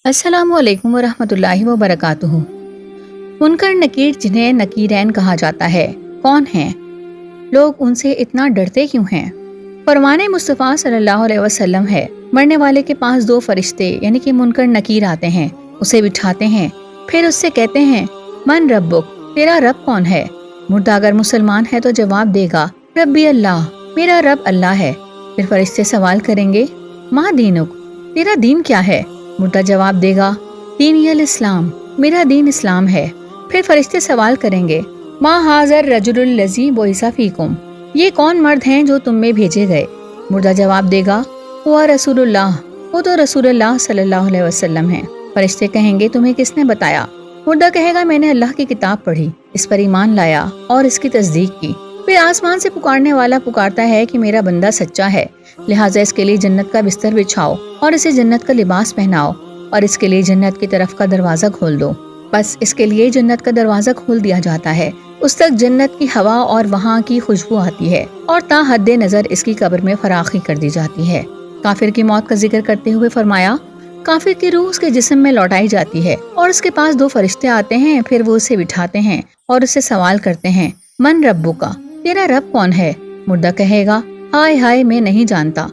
अस्सलामु अलैकुम वरहमतुल्लाहि वबरकातुहू। मुनकर नकीर जिन्हें नकीरैन कहा जाता है, कौन हैं? लोग उनसे इतना डरते क्यों हैं? फरमाने मुस्तफ़ा सल्लल्लाहु अलैहि वसल्लम है, मरने वाले के पास दो फरिश्ते यानी कि मुनकर नकीर आते हैं, उसे बिठाते हैं, फिर उससे कहते हैं, मन रब्बुक, तेरा रब कौन है? मुर्दा अगर मुसलमान है तो जवाब देगा, रब्बी अल्लाह, मेरा रब अल्लाह है। फिर फरिश्ते सवाल करेंगे, माँ दीनुक, तेरा दीन क्या है? मुर्दा जवाब देगा, दीनी अल इस्लाम, मेरा दीन इस्लाम है। फिर फरिश्ते सवाल करेंगे, मा हाजर रजुलुल लज़ी बुइसा फीकुम, ये कौन मर्द हैं जो तुम में भेजे गए? मुर्दा जवाब देगा, हुआ रसूलुल्लाह, वो तो रसूलुल्लाह सल्लल्लाहु अलैहि वसल्लम हैं। फरिश्ते कहेंगे, तुम्हें किसने बताया? मुर्दा कहेगा, मैंने अल्लाह की किताब पढ़ी, इस पर ईमान लाया और इसकी तस्दीक की। फिर आसमान से पुकारने वाला पुकारता है कि मेरा बंदा सच्चा है, लिहाजा इसके लिए जन्नत का बिस्तर बिछाओ और इसे जन्नत का लिबास पहनाओ और इसके लिए जन्नत की तरफ का दरवाजा खोल दो। बस इसके लिए जन्नत का दरवाजा खोल दिया जाता है। उस तक जन्नत की हवा और वहाँ की खुशबू आती है और ता हद्दे नजर इसकी कब्र में फराखी कर दी जाती है। काफिर की मौत का जिक्र करते हुए फरमाया, काफिर की रूह उसके जिस्म में लौटाई जाती है और उसके पास दो फरिश्ते आते हैं, फिर वो उसे बिठाते हैं और उससे सवाल करते हैं, मन रब्बू का, तेरा रब कौन है? मुर्दा कहेगा, हाय हाय मैं नहीं जानता।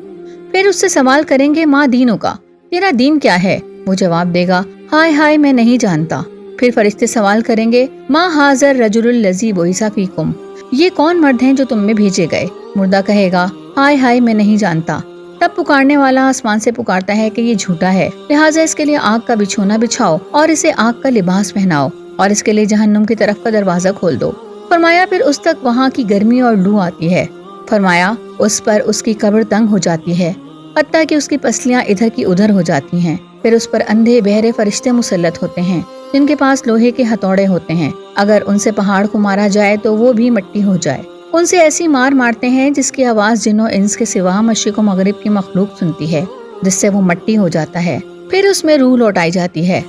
फिर उससे सवाल करेंगे, माँ दीनों का, तेरा दीन क्या है? वो जवाब देगा, हाय हाय मैं नहीं जानता। फिर फरिश्ते सवाल करेंगे, माँ हाजर रजुलुल लज़ी बुइसा फीकुम, ये कौन मर्द हैं जो तुम में भेजे गए? मुर्दा कहेगा, हाय हाय मैं नहीं जानता। तब पुकारने वाला आसमान से पुकारता है कि ये झूठा है, लिहाजा इसके लिए आग का बिछोना बिछाओ और इसे आग का लिबास पहनाओ और इसके लिए जहन्नुम की तरफ का दरवाजा खोल दो। फरमाया फिर उस तक वहाँ की गर्मी और लू आती है। फरमाया उस पर उसकी कब्र तंग हो जाती है, हत्ता कि उसकी पसलियाँ इधर की उधर हो जाती हैं। फिर उस पर अंधे बहरे फरिश्ते मुसल्लत होते हैं, जिनके पास लोहे के हथौड़े होते हैं। अगर उनसे पहाड़ को मारा जाए तो वो भी मिट्टी हो जाए। उनसे ऐसी मार मारते हैं जिसकी आवाज़ जिन्नों इंस के सिवा मशरिक़ व मगरिब की मखलूक सुनती है, जिससे वो मिट्टी हो जाता है। फिर उसमें रूह लौटाई जाती है।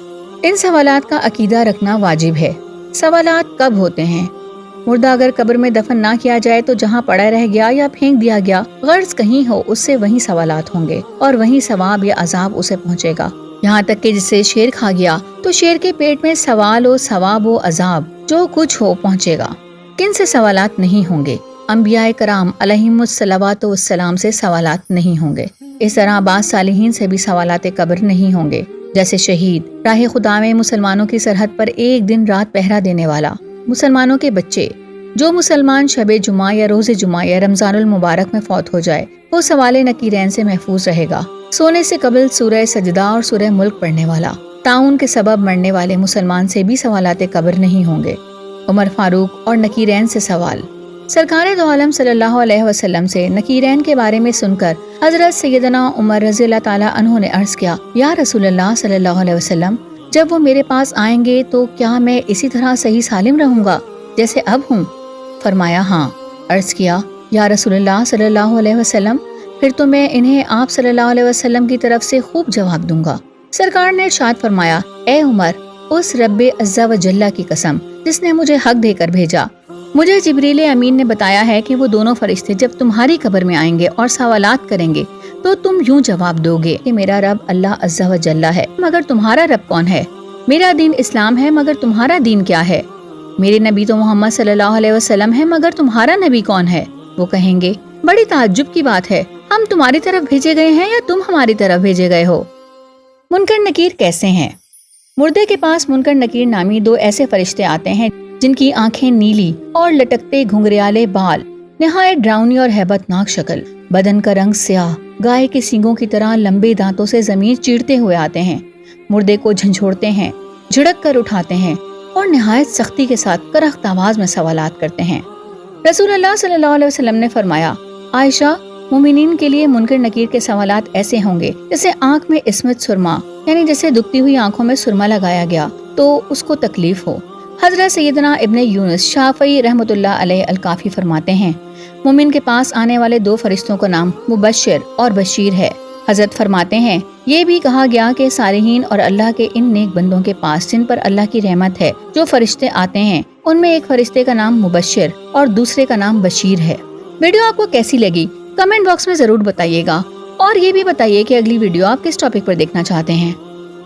इन सवालात का अकीदा रखना वाजिब है। सवालात कब होते हैं? मुर्दा अगर कब्र में दफन ना किया जाए तो जहाँ पड़ा रह गया या फेंक दिया गया, गर्ज कहीं हो, उससे वहीं सवालात होंगे और वहीं सवाब या अजाब उसे पहुँचेगा। यहाँ तक कि जिसे शेर खा गया तो शेर के पेट में सवाल हो, सवाब हो, अजाब जो कुछ हो पहुँचेगा। किन से सवालात नहीं होंगे? अंबियाए कराम अलैहिमुस्सलावातु वस्सलाम से सवालात नहीं होंगे। इस तरह बाज़ सालिहीन से भी सवालात कब्र नहीं होंगे, जैसे शहीद, राह खुदा में मुसलमानों की सरहद पर एक दिन रात पहरा देने वाला, मुसलमानों के बच्चे। जो मुसलमान शबे जुमा या रोज़े जुमा या रमजानुल मुबारक में फौत हो जाए, वो सवाले नकीरैन से महफूज रहेगा। सोने से कबल सूरह सजदा और सूरह मुल्क पढ़ने वाला, ताउन के सबब मरने वाले मुसलमान से भी सवालात कब्र नहीं होंगे। उमर फारूक और नकीरैन से सवाल। सरकार दो आलम सल्लल्लाहु अलैहि वसल्लम से नकीरैन के बारे में सुनकर हजरत सैयदना उमर रज़ियल्लाहु ताला अन्हु ने अर्ज किया, या रसूलल्लाह सल्लल्लाहु अलैहि वसल्लम, जब वो मेरे पास आएंगे तो क्या मैं इसी तरह सही सालिम रहूंगा जैसे अब हूँ? फरमाया हाँ। अर्ज किया, या रसूलल्लाह सल्लल्लाहु अलैहि वसल्लम, फिर तो मैं इन्हें आप सल्लल्लाहु अलैहि वसल्लम की तरफ से खूब जवाब दूंगा। सरकार ने इरशाद फरमाया, ए उमर, उस रब्बे अज़्ज़ा व जल्ला की कसम जिसने मुझे हक देकर भेजा, मुझे जिब्रील अमीन ने बताया है कि वो दोनों फरिश्ते जब तुम्हारी कब्र में आएंगे और सवालात करेंगे तो तुम यूं जवाब दोगे कि मेरा रब अल्लाह अज़्ज़ा व जल्ला है, मगर तुम्हारा रब कौन है? मेरा दीन इस्लाम है, मगर तुम्हारा दीन क्या है? मेरे नबी तो मोहम्मद सल्लल्लाहु अलैहि वसल्लम है, मगर तुम्हारा नबी कौन है? वो कहेंगे, बड़ी ताज्जुब की बात है, हम तुम्हारी तरफ भेजे गए हैं या तुम हमारी तरफ भेजे गए हो? मुनकर नकीर कैसे हैं? मुर्दे के पास मुनकर नकीर नामी दो ऐसे फरिश्ते आते हैं जिनकी आंखें नीली और लटकते घुंघरियाले बाल, निहायत डरावनी और हैबतनाक शक्ल, बदन का रंग स्याह, गाय के सींगों की तरह लंबे दांतों से जमीन चीरते हुए आते हैं। मुर्दे को झंझोड़ते हैं, झिड़क कर उठाते हैं और निहायत सख्ती के साथ करख्त आवाज में सवालात करते हैं। रसूलुल्लाह सल्लल्लाहु अलैहि वसल्लम ने फरमाया, आयशा, मुमिनीन के लिए मुनकर नकीर के सवालात ऐसे होंगे जैसे आंख में इस्मत सुरमा, यानी जैसे दुखती हुई आंखों में सुरमा लगाया गया तो उसको तकलीफ हो। हजरत सैयदना इब्ने यूनुस शाफई रहमतुल्लाह अलैह अल-काफी फरमाते हैं, मुमिन के पास आने वाले दो फरिश्तों का नाम मुबश्शिर और बशीर है। हजरत फरमाते हैं, ये भी कहा गया कि सालिहीन और अल्लाह के इन नेक बंदों के पास जिन पर अल्लाह की रहमत है जो फरिश्ते आते हैं, उनमें एक फरिश्ते का नाम मुबश्शिर और दूसरे का नाम बशीर है। वीडियो आपको कैसी लगी कमेंट बॉक्स में जरूर बताइएगा और ये भी बताइए कि अगली वीडियो आप किस टॉपिक पर देखना चाहते हैं।